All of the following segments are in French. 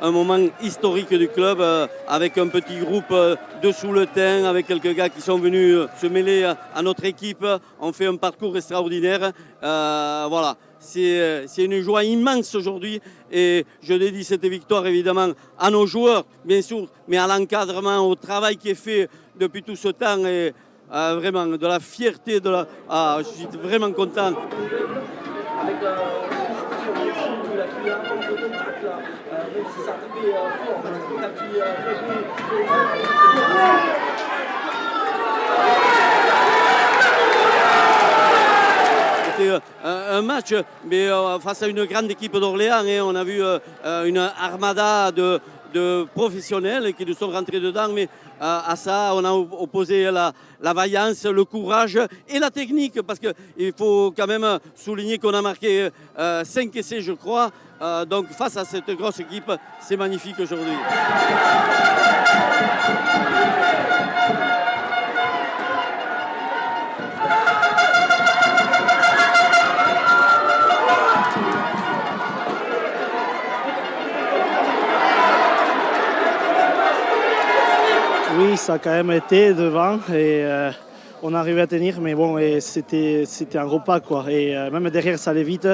un moment historique du club avec un petit groupe de Souletin, avec quelques gars qui sont venus se mêler à notre équipe. On fait un parcours extraordinaire. Voilà. C'est une joie immense aujourd'hui et je dédie cette victoire évidemment à nos joueurs, bien sûr, mais à l'encadrement, au travail qui est fait depuis tout ce temps et vraiment de la fierté, je suis vraiment content. C'était un match mais face à une grande équipe d'Orléans et on a vu une armada de professionnels qui nous sont rentrés dedans, mais à ça on a opposé la vaillance, le courage et la technique, parce qu'il faut quand même souligner qu'on a marqué 5 essais je crois, donc face à cette grosse équipe c'est magnifique aujourd'hui. Oui, ça a quand même été devant et on arrivait à tenir, mais bon, c'était un repas quoi. Et même derrière, ça allait vite.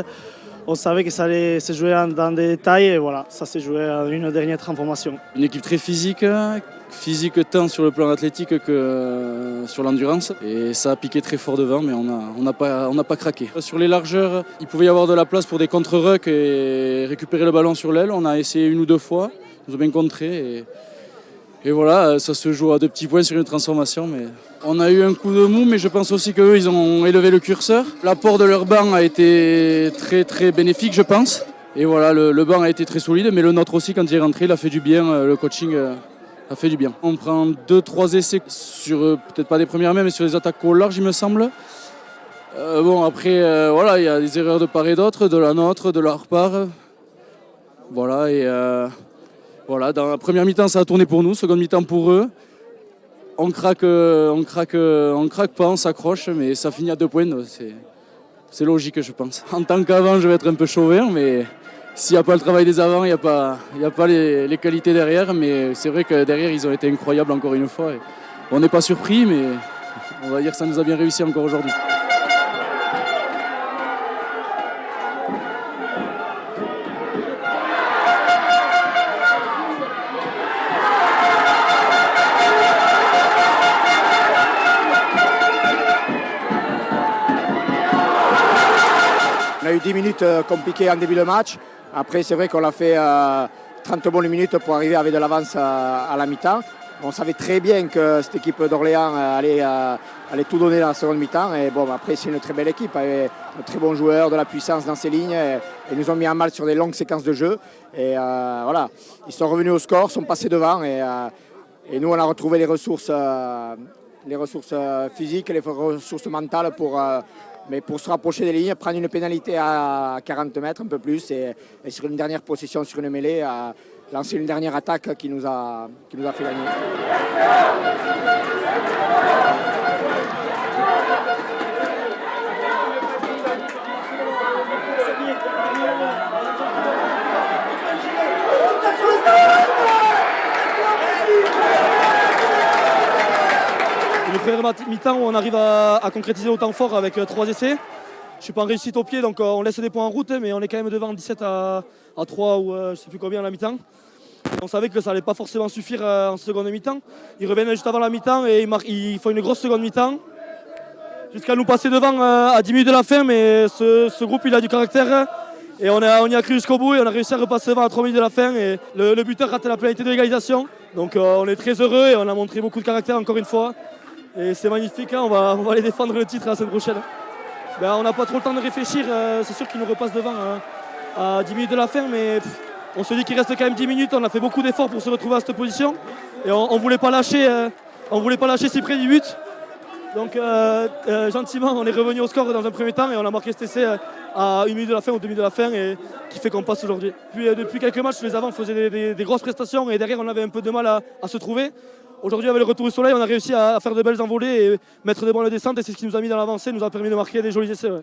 On savait que ça allait se jouer dans des détails et voilà, ça s'est joué à une dernière transformation. Une équipe très physique tant sur le plan athlétique que sur l'endurance. Et ça a piqué très fort devant, mais on n'a pas craqué. Sur les largeurs, il pouvait y avoir de la place pour des contre-rucks et récupérer le ballon sur l'aile. On a essayé une ou deux fois, ils ont bien contré. Et voilà, ça se joue à 2 petits points sur une transformation. Mais on a eu un coup de mou, mais je pense aussi qu'eux, ils ont élevé le curseur. L'apport de leur banc a été très très bénéfique, je pense. Et voilà, le banc a été très solide, mais le nôtre aussi, quand il est rentré, il a fait du bien. Le coaching a fait du bien. On prend 2-3 essais sur, peut-être pas des premières mains, mais sur les attaques au large, il me semble. Bon, après, voilà, il y a des erreurs de part et d'autre, de la nôtre, de leur part. Voilà, et... Voilà, dans la première mi-temps, ça a tourné pour nous, seconde mi-temps pour eux. On craque pas, on s'accroche, mais ça finit à 2 points. C'est logique, je pense. En tant qu'avant, je vais être un peu chauvin, mais s'il n'y a pas le travail des avants, il n'y a pas les qualités derrière. Mais c'est vrai que derrière, ils ont été incroyables encore une fois. Et on n'est pas surpris, mais on va dire que ça nous a bien réussi encore aujourd'hui. On a eu 10 minutes compliquées en début de match. Après, c'est vrai qu'on a fait 30 bonnes minutes pour arriver avec de l'avance à la mi-temps. On savait très bien que cette équipe d'Orléans allait tout donner dans la seconde mi-temps. Et bon, après, c'est une très belle équipe avec de très bons joueurs, de la puissance dans ses lignes. Et ils nous ont mis en mal sur des longues séquences de jeu. Et voilà, ils sont revenus au score, sont passés devant. Et nous, on a retrouvé les ressources physiques, les ressources mentales mais pour se rapprocher des lignes, prendre une pénalité à 40 mètres, un peu plus, et sur une dernière possession, sur une mêlée, lancer une dernière attaque qui nous a fait gagner. Une première mi-temps où on arrive à concrétiser au temps fort avec 3 essais. Je ne suis pas en réussite au pied, donc on laisse des points en route, mais on est quand même devant 17 à 3 ou je ne sais plus combien à la mi-temps. On savait que ça n'allait pas forcément suffire en seconde mi-temps. Ils reviennent juste avant la mi-temps et ils font une grosse seconde mi-temps. Jusqu'à nous passer devant à 10 minutes de la fin, mais ce groupe il a du caractère. Et on y a cru jusqu'au bout et on a réussi à repasser devant à 3 minutes de la fin. Et le buteur rate la pénalité de l'égalisation. Donc on est très heureux et on a montré beaucoup de caractère encore une fois. Et c'est magnifique, hein, on va aller défendre le titre la semaine prochaine. On n'a pas trop le temps de réfléchir, c'est sûr qu'ils nous repassent devant à 10 minutes de la fin, mais on se dit qu'il reste quand même 10 minutes, on a fait beaucoup d'efforts pour se retrouver à cette position. Et on ne voulait pas lâcher si près du but. Donc gentiment, on est revenu au score dans un premier temps et on a marqué cet essai à 1 minute de la fin ou 2 minutes de la fin et qui fait qu'on passe aujourd'hui. Puis depuis quelques matchs, les avants faisaient des grosses prestations et derrière on avait un peu de mal à se trouver. Aujourd'hui, avec le retour au soleil, on a réussi à faire de belles envolées et mettre des bonnes descentes et c'est ce qui nous a mis dans l'avancée, nous a permis de marquer des jolis essais. Ouais.